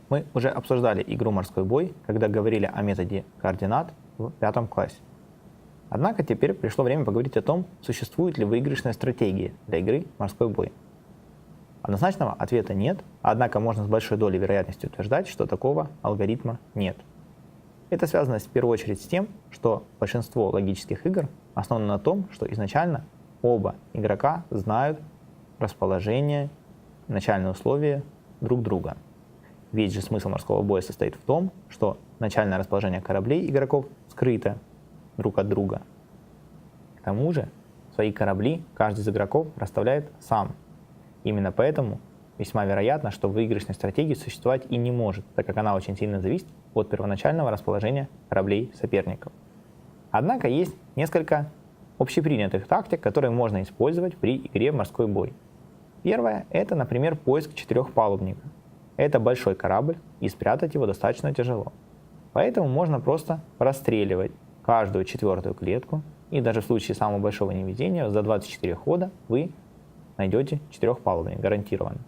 Мы уже обсуждали игру «Морской бой», когда говорили о методе координат в 5 классе. Однако теперь пришло время поговорить о том, существует ли выигрышная стратегия для игры «Морской бой». Однозначного ответа нет, однако можно с большой долей вероятности утверждать, что такого алгоритма нет. Это связано в первую очередь с тем, что большинство логических игр основано на том, что изначально оба игрока знают расположение, начальные условия друг друга. Весь же смысл морского боя состоит в том, что начальное расположение кораблей игроков скрыто друг от друга. К тому же свои корабли каждый из игроков расставляет сам. Именно поэтому весьма вероятно, что выигрышной стратегии существовать и не может, так как она очень сильно зависит от первоначального расположения кораблей соперников. Однако есть несколько общепринятых тактик, которые можно использовать при игре в морской бой. Первое – это, например, поиск четырехпалубника. Это большой корабль, и спрятать его достаточно тяжело. Поэтому можно просто расстреливать каждую четвертую клетку, и даже в случае самого большого невезения за 24 хода вы найдете четырехпалубник гарантированно.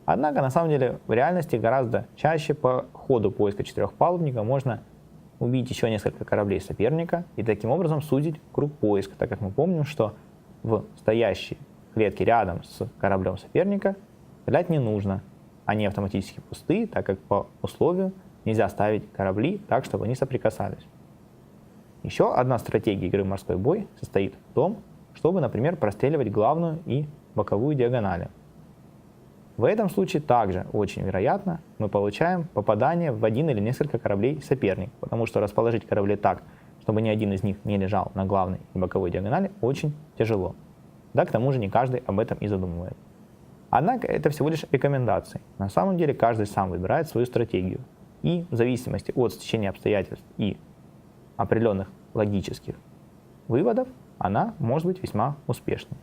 Однако, на самом деле, в реальности гораздо чаще по ходу поиска четырехпалубника можно убить еще несколько кораблей соперника и таким образом сузить круг поиска, так как мы помним, что в стоящей клетке рядом с кораблем соперника стрелять не нужно. Они автоматически пустые, так как по условию нельзя ставить корабли так, чтобы они соприкасались. Еще одна стратегия игры в морской бой состоит в том, чтобы, например, простреливать главную и боковую диагонали. В этом случае также очень вероятно мы получаем попадание в один или несколько кораблей соперника, потому что расположить корабли так, чтобы ни один из них не лежал на главной и боковой диагонали, очень тяжело. Да, к тому же не каждый об этом и задумывает. Однако это всего лишь рекомендации. На самом деле каждый сам выбирает свою стратегию. И в зависимости от стечения обстоятельств и определенных логических выводов, она может быть весьма успешной.